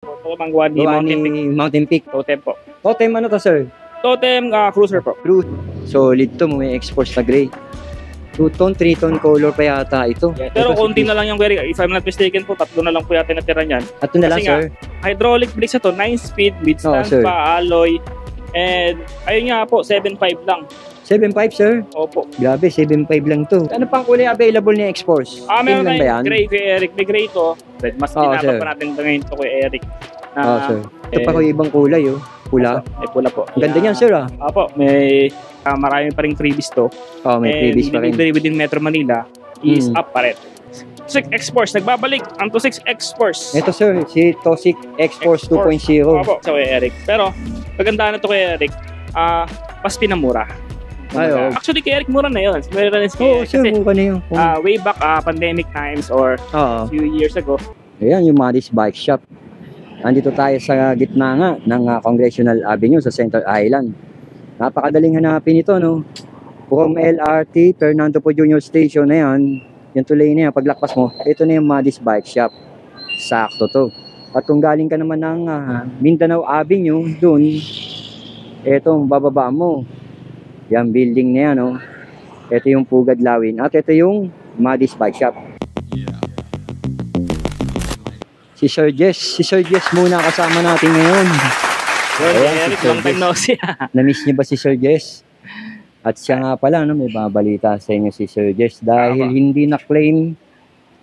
Ito manggawa ni Gawa Mountain Peak. ni Mountain Peak. Totem po. Totem ano to, sir? Totem cruiser po. Cruise. Solid to, may exports na gray. 2-tone, 3-tone color pa yata ito. Yeah, pero Ito, konti na lang yung Eric. If I'm not mistaken po, 3 na lang po yata natira niyan. At ito na lang, Kasi sir. Hydraulic brakes na to, 9 speed, mid stand sir. pa, alloy. And ayun nga po, 7.5 lang. 7.5, sir. Opo. Grabe, 7.5 lang to. Ano pang kulay available ni X-Force? Meron Tingnan ba yan? tayong gray kay Eric. May gray to. Red, mas Oo, tinapag sir. pa natin ngayon to kay Eric. Sir. Ito pa ko ibang kulay, oh. Pula. May pula po. Ang ganda niyan, sir, ah. Opo, may marami pa rin freebies to. May previous pa rin. And delivery within Metro Manila is Mm. up pa rin. 26 X-Force, nagbabalik ang 26 X-Force. Ito, sir, si Tosik X-Force 2.0. Opo, sa kay Eric. Pero, maganda na to kay Eric, mas pinamura. Ay, oh. Actually, kay Eric, mura na yun. Mura na Oo, sir, kasi mukha na yun. way back pandemic times or Oo. few years ago. Ayan, yung Maris Bike Shop. Nandito tayo sa gitna nga ng Congressional Avenue sa Central Island. Napakadaling hanapin ito, no? From LRT, Fernando Po Junior Station na yan. Yung tulay na yan, paglakpas mo, ito na yung Maris Bike Shop. Sakto to. At kung galing ka naman ng Mindanao Avenue, dun, etong bababa mo. Yan, building na yan, no? Ito yung Pugad Lawin. At ito yung Maris Bike Shop. Si Sir Jess muna kasama natin ngayon. Ayan, Eric, si Sir long time Jess. no see. Na-miss niyo ba si Sir Jess? At siya nga pala, no, may babalita sa inyo si Sir Jess dahil hindi na-claim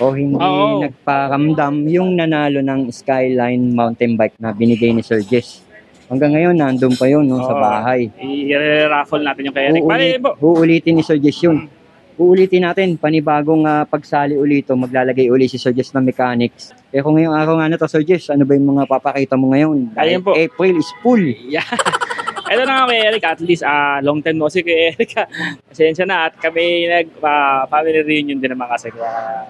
o hindi nagparamdam yung nanalo ng Skyline mountain bike na binigay ni Sir Jess. Hanggang ngayon, nandun pa yun, no, sa bahay. I-raffle natin yung kay Eric. Uulitin ni Sir Jess yun. Uulitin natin, panibagong pagsali ulito, maglalagay uli si Sir Jess ng mechanics. Kung ngayong araw nga na to, Sir Jess, ano ba yung mga papakita mo ngayon? Ayun po. April is full. Yeah. Ito na nga kay Eric, at least long time no see kay Eric. Pasensya na at kami family reunion din naman kasi.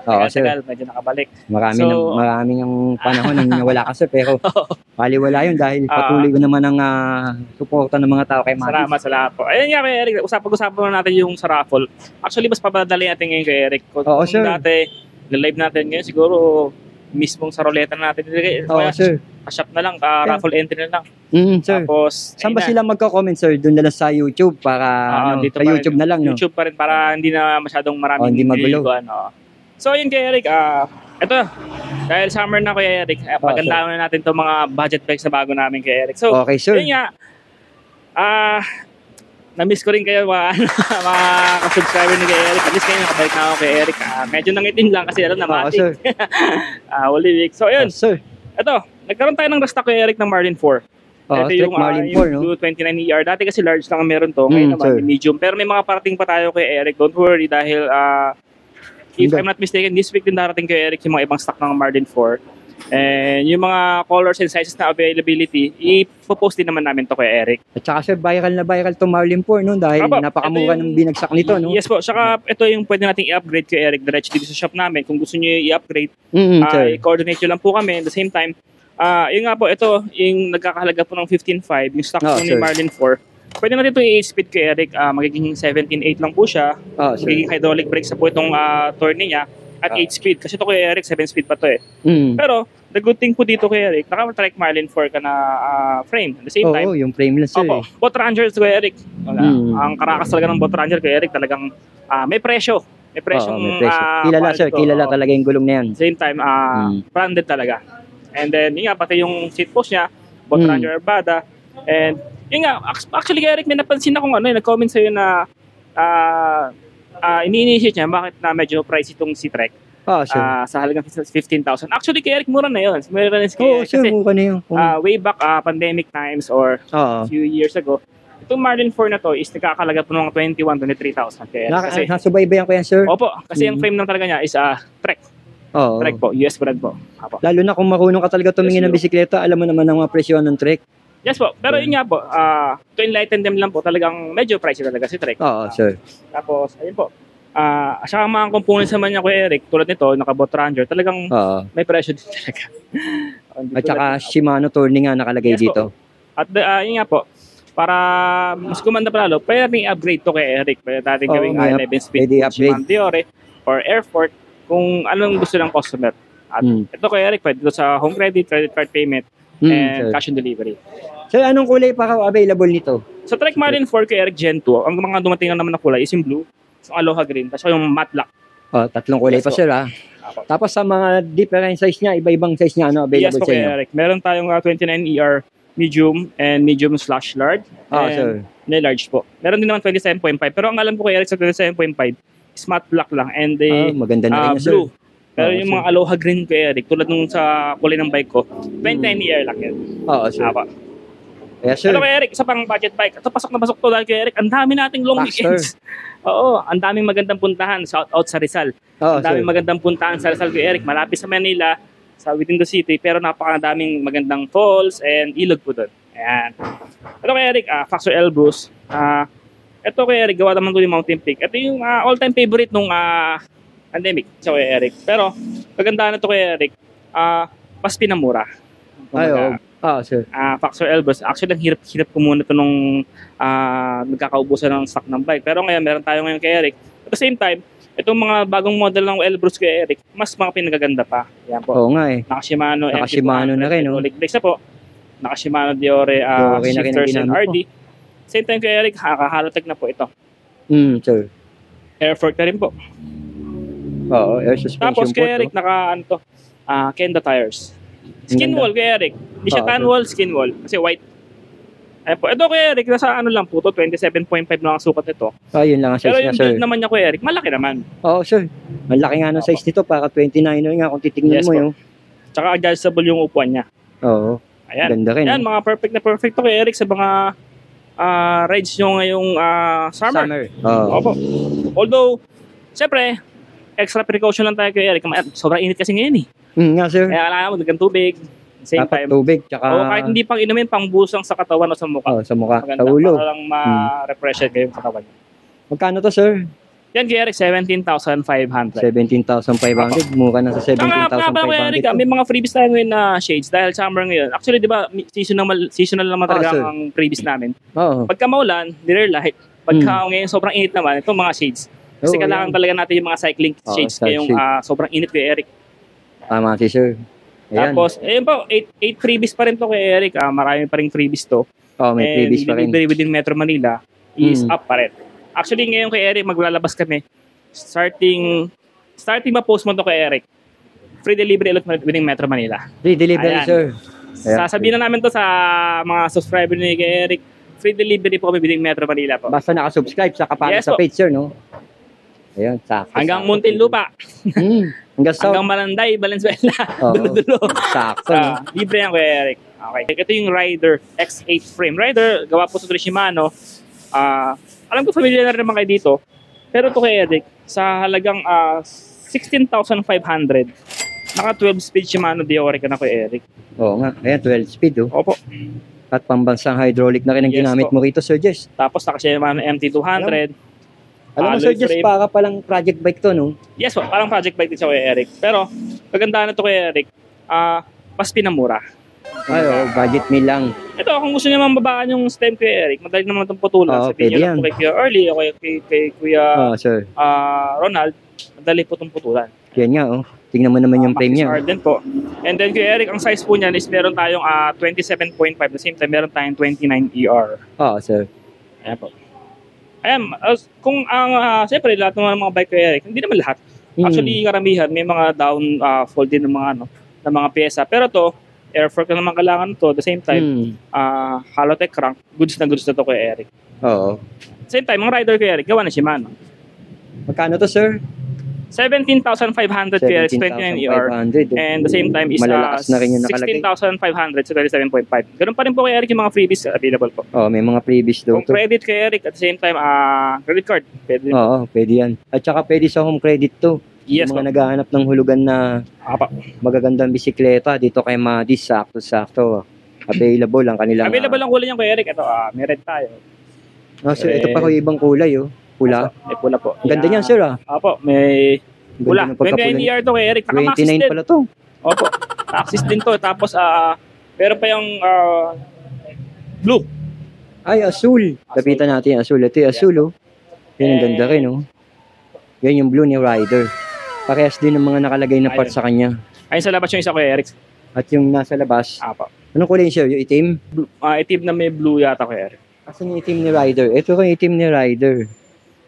Tagal, medyo nakabalik. Maraming yung panahon na nawala ka, sir, pero baliwala yun dahil patuloy ko naman ang suporta ng mga tao kay Maris. Salamat po. Ayun nga kay Eric, pag-usapan natin yung sa raffle. Actually, mas papadali natin ngayon kay Eric. Kung dati, live natin ngayon, siguro mismong sa roleta na natin. Sir. Shop na lang, raffle entry na lang. Sir. Tapos, saan ba sila magko-comment, sir? Doon na lang sa YouTube para dito sa YouTube na lang, no? YouTube pa rin para hindi na masyadong maraming hindi magulo. So, yun kay Eric, ito, dahil summer na kay Eric, pagandaan na natin itong mga budget bikes na bago namin kay Eric. So, okay, sir. Yun nga, na-miss ko rin kayo mga ka-subscriber ni kay Eric. Na-miss kayo, nakabalik na ako kay Eric. Medyo nangitim lang kasi alam na matik. Holy week. So, yun. Sir. Ito, nagkaroon tayo ng restock kay Eric ng Marlin 4. Ito yung Marlin 4, no? 229ER. Dati kasi large lang ang meron to. Ngayon naman, medium. Pero may mga parating pa tayo kay Eric. Don't worry dahil if I'm not mistaken, this week din darating kay Eric yung mga ibang stock ng Marlin 4. And yung mga colors and sizes na availability, ipopost din naman namin to kay Eric. At saka, sir, viral na viral to Marlin 4, no? Dahil napakamura ng binagsak nito, no? Yes po. Saka ito yung pwede nating i-upgrade kay Eric diretso dito sa shop namin. Kung gusto niyo i-upgrade, i-coordinate nyo lang po kami. At the same time, yun nga po, ito yung nagkakahalaga po ng 15.5, yung stock po ni Marlin 4. Pwede natin ito i-speed kay Eric. Magiging 17.8 lang po siya. Magiging hydraulic brakes na po itong tourney niya. At 8 speed. Kasi ito kay Eric, 7 speed pa to eh. Pero, the good thing po dito kay Eric, naka-trike Marlin 4 ka na frame. At the same time, yung frameless sir. Boat Ranger kay Eric. Ang karakas talaga ng Boat Ranger kay Eric, talagang may presyo. May presyong kilala sir, kilala talaga yung gulong na yan. Same time, branded talaga. And then, yun nga, pati yung seat post niya, Boat Ranger Arvada. And, yun nga, actually kay Eric, may napansin akong nag-comment sa'yo na ini-initiate niya, bakit na medyo pricey itong C-Trek sa halagang 15,000. Actually, kay Eric, mura na yun. Mura na yun. Sir, mura na yun. Way back pandemic times or few years ago, itong Marlin 4 na to is nagkakalaga po ng 21,000 to 23,000. Nasubaybayan ko yan, sir? Opo, kasi yung frame lang talaga niya is Trek. Trek po, US brand po. Lalo na kung marunong ka talaga tumingin ng bisikleta, alam mo naman ang mga presyon ng Trek. Yes po, pero yun nga po, to enlighten them lang po, talagang medyo pricey talaga si Trek. Sir. Tapos, ayun po, saka mga components naman niya ko Eric, tulad nito, naka-Boat Ranger, talagang may presyo din talaga. At saka Shimano Tourney nga nakalagay dito. At yun nga po, para mas kumanda pa lalo, pwede i-upgrade to kay Eric. Pwede natin gawing 11 speed Shimano Diore or Airfort kung anong gusto ng customer. At ito Kuya Eric, pwede ito sa home credit card payment, and cash on delivery. So, anong kulay pa available nito? Sa Trek Marine 4 Kuya Eric Gen 2, ang mga dumating na naman na kulay is yung blue, yung Aloha Green, tapos yung matte black. Tatlong kulay pa sir ha. Tapos sa mga different size niya, iba-ibang size niya available sa inyo? Yes, Eric. Meron tayong 29ER medium and medium/large. Sir. Large po. Meron din naman 27.5. Pero ang alam ko kay Eric sa 27.5 is matte black lang and maganda na rin blue. Sir. Pero yung mga Aloha Green kay Eric, tulad nung sa kulay ng bike ko, 29ER lang yan. Sir. Yes, sir. Pero kay Eric, isa pang budget bike. Ito, pasok na pasok to dahil kay Eric, ang dami nating long weekends. Ang daming magandang puntahan out sa Rizal. Ang daming magandang puntahan sa Rizal kay Eric. Malapit sa Manila, sa within the city, pero napakadaming magandang falls and ilog po doon. Ayan. Ito kay Eric, Factor Elbrus. Ito kay Eric, gawa naman doon yung Mountain Peak. Ito yung all-time favorite nung pandemic sa kay Eric. Pero, kagandaan na ito kay Eric, mas pinamura. Sir. Factor Elbrus. Actually, ang hirap ko muna ito nung nagkakaubusan ng stock ng bike. Pero ngayon, meron tayo ngayon kay Eric. At the same time, itong mga bagong model ng Elbrus kay Eric, mas mga pinagaganda pa. Yan po. Oo nga eh. Naka-Shimano na rin. Hydraulic brakes na po. Naka-Shimano Diore shifters and RD. Same time kay Eric, Halotech na po ito. Sir. Air fork na rin po. Air suspension. Tapos kay Eric, Kenda tires. Skin wall kay Eric. Hindi siya tan wall, skin wall. Kasi white. Ayan po. Ito kay Eric, nasa lang po to, 27.5 lang ang sukat nito. Yun lang ang size niya, sir. Pero yung build naman niya kay Eric, malaki naman. Sir. Malaki nga ng size nito, para 29 nga kung titignan mo yung. Tsaka adjustable yung upuan niya. Ayan. Ganda rin. Ayan, mga perfect to kay Eric sa mga rides nyo ngayong summer. Opo. Although, siyempre, extra precaution lang tayo kay Eric. Sobrang init kasi ngayon eh. Nga sir. Kaya kailangan mo dagang tubig. Same Dapat time. Tubig, tsaka. Kahit hindi pang inumin, pang busang sa katawan o sa mukha. Sa mukha. Maganda, sa ulo. Para lang ma-refresh kayo sa katawan. Magkano to sir? Yan kay Eric, 17,500. 17,500. Mukha na sa 17,500. Eric, may mga freebies tayo ngayon na shades dahil summer ngayon. Actually, di ba, seasonal naman talaga ang freebies namin. Pagka maulan, dinner light. Pagka ngayon sobrang init naman, itong mga shades. Kasi kailangan talaga natin yung mga cycling shades ngayong sobrang init kay Eric. Tama si sir. Ayan. Tapos, ayun po, 8 freebies pa rin to kay Eric. Marami pa rin freebies to. May freebies pa rin. Delivery within Metro Manila is up pa rin. Actually, ngayon kay Eric, maglalabas kami. Starting ma-post mo to kay Eric. Free delivery ulit within Metro Manila. Free delivery, sir. Sasabihin na namin to sa mga subscriber ni kay Eric. Free delivery po kami within Metro Manila po. Basta nakasubscribe sa kapalit sa page, sir, no? Ayan, sakto. Hanggang Muntinlupa. Hanggang Malanday, Valenzuela. Dulo. Sakto. Libre yan kay Eric. Okay. Ito yung Rider X8 frame. Rider, gawa po sa Shimano. Alam ko familiar na rin naman kayo dito. Pero ito kay Eric, sa halagang 16,500, naka 12 speed Shimano Diore ka na kay Eric. Oo nga. Ayan, 12 speed. Opo. At pambansang hydraulic na rin ang ginamit mo rito, Sir Jess. Tapos naka Shimano MT200. Alam mo, Sir Jess, para palang project bike to, no? Yes po, parang project bike din siya kay Eric. Pero, kagandaan na ito kay Eric, mas pinamura. Budget meal lang. Ito, kung gusto niyo mababaan yung stem kay Eric, madali naman itong putulan. Sabihin niyo lang po kay Kuya Early o kay Kuya Ronald, madali po itong putulan. Yan nga, tingnan mo naman yung frame niya. Arden po. And then kay Eric, ang size po niyan is meron tayong 27.5. The same time, meron tayong 29ER. Sir. Ayan po. Ayan, kung siyempre, lahat ng mga bike kay Eric, hindi naman lahat. Actually, karamihan, may mga downfold din ng mga pyesa. Pero to, air fork na naman kailangan to. At the same time, Halotech crank, goods na to kay Eric. Same time, mga rider kay Eric, gawa na Shimano. Magkano to, sir? 17,500 kay Eric, 29ER. And the same time is 16,500 sa 27.5. Ganun pa rin po kay Eric yung mga freebies available po. May mga freebies daw. Kung credit kay Eric, at the same time, credit card. Pwede pwede yan. At saka pwede sa home credit to. Yes, mga naghahanap ng hulugan na magagandang bisikleta dito kay Madis, sakto-sakto. Available ang kanilang. Available ang kulay niyan kay Eric. Ito, may red tayo. Sir, ito pa ko ibang kulay, Pula. May pula po. Ganda niyan, sir, may pula. 29ER to kay Eric. 29 pala to. Opo. Axis din to. Tapos, meron pa yung blue. Ay, asul. Lapitan natin yung asul. Ito yung asul, Yan ang ganda rin, Yan yung blue ni Rider. Parehas din ang mga nakalagay na parts sa kanya. Ayun sa labas yung isa, Kuya Eric. At yung nasa labas, Apo. anong kulay sir? Yung itim? Itim na may blue yata, Kuya Eric. Asan yung itim ni Rider? Ito yung itim ni Rider.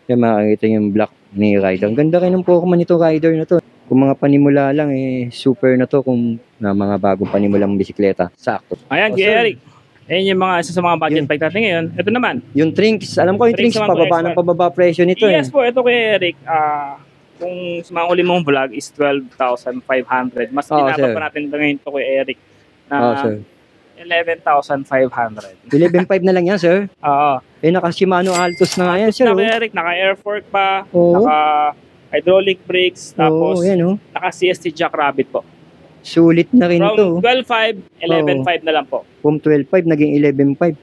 Kaya makakita yung black ni Rider. Ang ganda rin ng Pokemon nito, Rider na to. Kung mga panimula lang, super na to kung na mga bagong panimulang bisikleta. Sakto. Ayan, Kuya Eric. Ayan yung mga isa sa mga budget bike natin ngayon. Ito naman. Yung Trinks, alam ko yung Trinks, pababa ng pababa presyo nito. Yes po, ito Kuya Eric. Kung sa mga uli mong vlog is 12,500. Mas binaba pa natin ngayon ito Kuya Eric na 11,500. 11,500 na lang yan, sir? Oo. Naka Shimano Altos na nga yan, sir. Kuya Eric, naka air fork pa, naka hydraulic brakes, tapos naka CST Jackrabbit po. Sulit na rin ito. From 12,500, 11,500 na lang po. From 12,500 naging 11,500.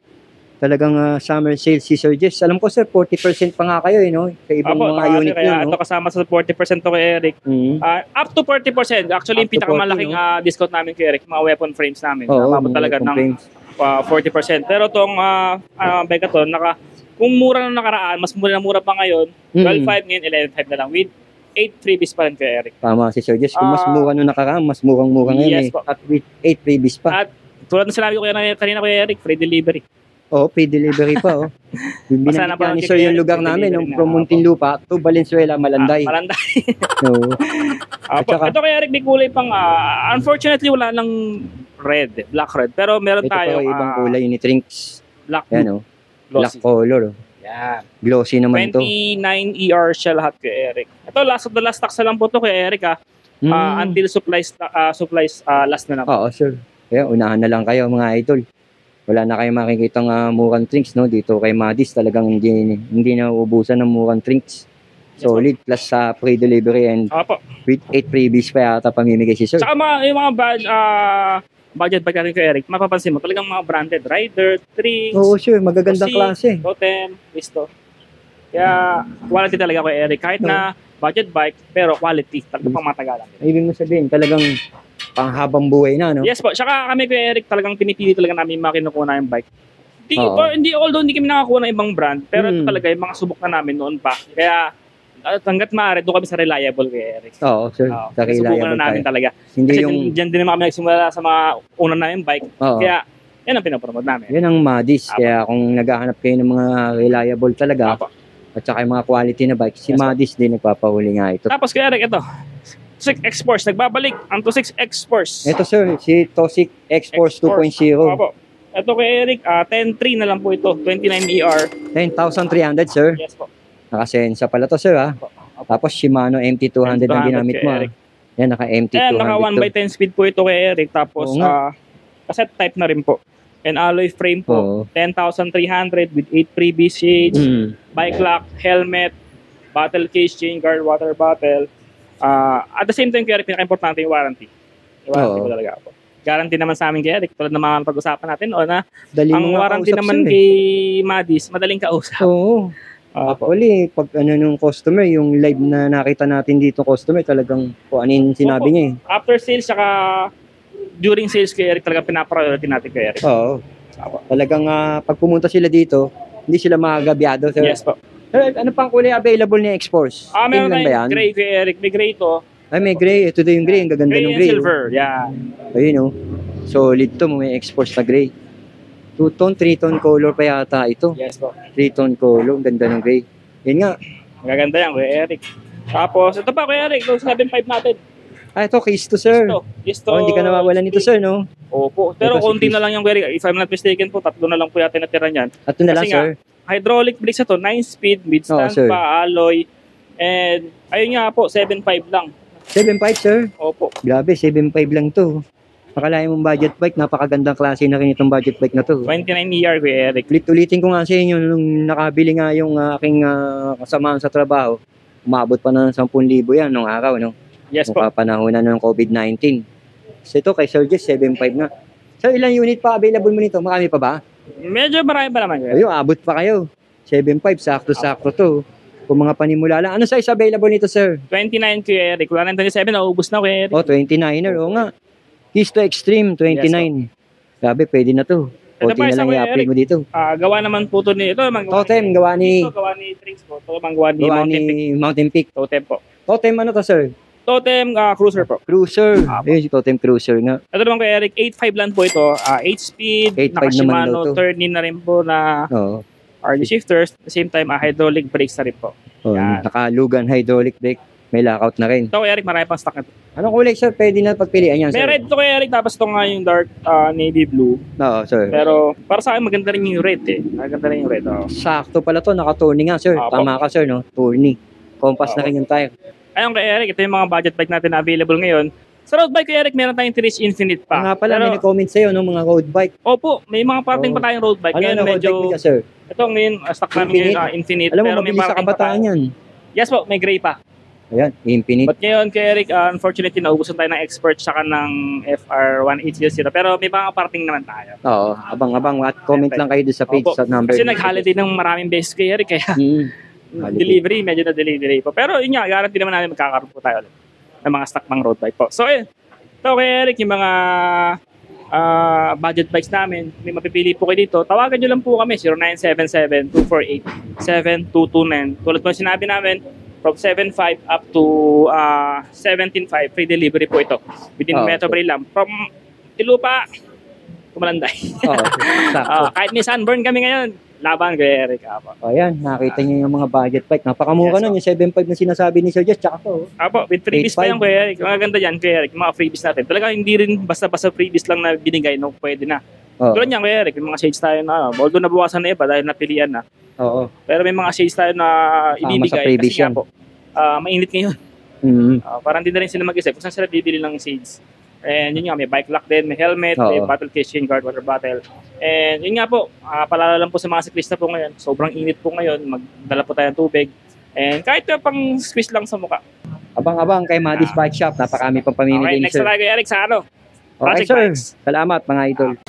Talagang summer sale si Sir Jess. Alam ko sir, 40% pa nga kayo, no? Sa ibang mga unit kaya nyo, no? Ito kasama sa 40% to kay Eric. Up to 40%. Actually, yung pinakamalaking discount namin kay Eric, mga weapon frames namin. Mabot talaga ng 40%. Pero itong Begaton, kung mura na nakaraan, mas mura pa ngayon, 12,500 ngayon, 11,500 na lang. With 8 freebies pa rin kay Eric. Tama si Sir Jess. Kung mas mura nung nakaraan, mas murang-mura ngayon. At with 8 freebies pa. At tulad ng sinabi ko kanina kay Eric, free delivery. Free delivery pa, Binanggit ka ni Sir yung lugar namin, from Muntinlupa to Valenzuela, Malanday. Malanday. Saka, ito kay Eric, may kulay pang, unfortunately, wala lang black red. Pero meron tayo. Ito ibang kulay, ni Trinks. Black blue. Black color. Yan. Glossy naman 29 ER siya lahat kay Eric. Ito, last of the last stocks na lang po ito kay Eric, until supplies last na lang. Oo, sir. Kaya unahan na lang kayo, mga idol. Wala na kayong makikitang murang drinks, no? Dito kay Madis talagang hindi na uubusan ng murang drinks. Solid, plus sa free delivery and with 8 freebies pa yata pamimigay si sir. Saka yung mga budget bike natin kay Eric, mapapansin mo talagang mga branded Rider, Trinks. Oo, sure, magagandang klase. Totem, Visto. Kaya quality talaga kay Eric. Kahit na budget bike, pero quality. Talagang pang matagalan. Ibig mo sabihin, talagang panghabang buhay na, no? Yes po. Tsaka kami kay Eric, talagang pinipili talaga namin yung mga kinukuha na yung bike. Although hindi kami nakakuha ng ibang brand, pero ito talaga yung mga subok na namin noon pa. Kaya hanggat maaari, doon kami sa reliable kay Eric. Oo, sir. Sa reliable subukan na namin talaga. Hindi kasi yung dyan din naman kami nagsimula sa mga unang namin bike. Kaya yan ang pinapromote namin. Yan ang Madis. Kaya kung naghahanap kayo ng mga reliable talaga, at saka yung mga quality na bike, si Madis din nagpapahuli nga ito. Tapos kay Eric, ito. Tosik X-Force, nagbabalik ang Tosik X-Force. Ito sir, si Tosik X-Force 2.0. Ito kay Eric, 10.3 na lang po ito, 29ER. 10,300 sir. Yes po. Nakasensa pala to sir ha. Tapos Shimano MT200 na ginamit mo. Yan, naka MT200 naka 1x10 speed po ito kay Eric. Tapos cassette type na rin po. And alloy frame po, 10,300 with 8 freebies shades, bike lock, helmet, battle case, chain guard, water bottle. At the same time, kaya pinaka-importante yung warranty. Yung warranty ko talaga po. Guarantee naman sa amin kay Eric, tulad ng mga pag-usapan natin, ang warranty naman kay Madis, madaling kausap. Oo. Uli, pag nung customer, yung live na nakita natin dito customer, talagang kung ano yung sinabi niya eh. After sales, saka during sales kay Eric, talagang pinapriority natin kay Eric. Oo. Talagang pag pumunta sila dito, hindi sila makagabyado. Yes po. Ano pang kulay available ni X-Force? Meron na yung gray kay Eric. May gray to. May gray. Ito daw yung gray. Ang gaganda ng gray. Gray and silver. Yeah. Ayun solid to. May X-Force na gray. 2-tone, 3-tone color pa yata ito. Yes po. 3-tone color. Ang ganda ng gray. Yan nga. Magaganda yan kay Eric. Tapos, ito pa kay Eric. 7.5 natin. Ito. Case to sir. Kisto. Hindi ka nawawalan nito sir, no? Opo. Pero konti na lang yung Eric. If I'm not mistaken po, 3 na lang po yata natira niyan. 3 na lang sir. Hydraulic brakes ito, 9-speed, mid-stand pa, alloy. And, ayun nga po, 7.5 lang. 7.5 sir? Opo. Grabe, 7.5 lang to. Pakalain mong budget bike, napakagandang klase na rin itong budget bike na to. 29ER kay Eric. Ulitin ko nga sa inyo, nung nakabili nga yung aking kasamahan sa trabaho, umabot pa na ng 10,000 yan nung araw, no? Yes po. Panahon na ng COVID-19. So ito, kay Sir Jess, 7.5 na. Sir, ilang unit pa available mo nito? Marami pa ba? Medyo marami pa naman. Ayun, abot pa kayo. 7.5, sakto-sakto to. Kung mga panimula lang. Ano size available nito, sir? 29 kay Eric. Wala na 27, naubos na kay Eric. 29er. Oo nga. Kisto Extreme, 29. Yes, grabe, pwede na to. Konti na lang i-upgrade mo dito. Gawa naman po ito ni ito. Totem, gawa ni... Gawa ni Trinks po. Ito, gawa ni Mountain Peak. Mountain Peak. Totem po. Totem, ano to, sir? Totem Cruiser po. Cruiser. Ayun, si Totem Cruiser nga. Ito naman kay Eric, 8.5 lang po ito. 8-speed, 8.5 naman naka-Shimano, daw to. turning na rin po na RD shifters. At the same time, hydraulic brakes na rin po. Nakalugan hydraulic brake. May lockout na rin. Ito kay Eric, marami pang stock na ito. Anong kulay, sir? Pwede na pagpilian yan, sir. May red ito kay Eric, tapos ito nga yung dark navy blue. Oo, sir. Pero para sa akin, maganda rin yung red eh. Maganda rin yung red. Sakto pala to, naka-turning nga, sir. Tama ka, sir, no? Turning. Compass na rin yung tire. Ayun kay Eric, ito yung mga budget bike natin na available ngayon. Sa road bike kay Eric, meron tayong T-Reach Infinite pa. Nga pala, may nag-comment sa'yo, no, mga road bike. Opo, may mga parting pa tayong road bike. Ano na road bike niya, sir? Ito ngayon, stock namin ngayon, Infinite. Alam mo, mabilis sa kabataan yan. Yes po, may gray pa. Ayan, Infinite. But ngayon kay Eric, unfortunately, naubusan tayo ng expert saka ng FR1800. Pero may mga parting naman tayo. Oo, abang-abang. At comment lang kayo doon sa page sa number. Kasi nag-holiday ng maraming beses kay Eric, kaya delivery, medyo na delivery po. Pero yun nga, guarantee naman namin magkakaroon po tayo ulit ng mga stock pang road bike po. So, ito kay Eric, yung mga budget bikes namin, may mapipili po kayo dito. Tawagan nyo lang po kami, 0977-248-7229. Tulad po sinabi namin, from 7.5 up to 17.5, free delivery po ito. Within Metro Manila. From Ilupa, Kumalanday. Kahit may sunburn kami ngayon, laban kay Eric. Ayan, nakita niyo yung mga budget bike. Napakamura nun, yung 7.5 na sinasabi ni Sir Jess, tsaka to. With freebies pa yan kay Eric. Mga ganda yan kay Eric, mga freebies natin. Talaga hindi rin basta-basta freebies lang na binigay, no, pwede na. Tulad niyan kay Eric, yung mga shades tayo na, although nabawasan na iba dahil napilian na. Pero may mga shades tayo na ibibigay kasi nga po, mainit ngayon. Parang hindi na rin sila mag-isip kung saan sila bibili ng shades. And yun nga, may bike lock din, may helmet, may bottle case, shin guard, water bottle. And yun nga po, palala lang po sa mga siklista po ngayon. Sobrang init po ngayon, magdala po tayo ng tubig. And kahit pang squeeze lang sa mukha. Abang-abang kay Madis Bike Shop, napakarami pang pamimigay ni Sir. Next na tayo kay Eric sa Okay, sir. Salamat mga idol.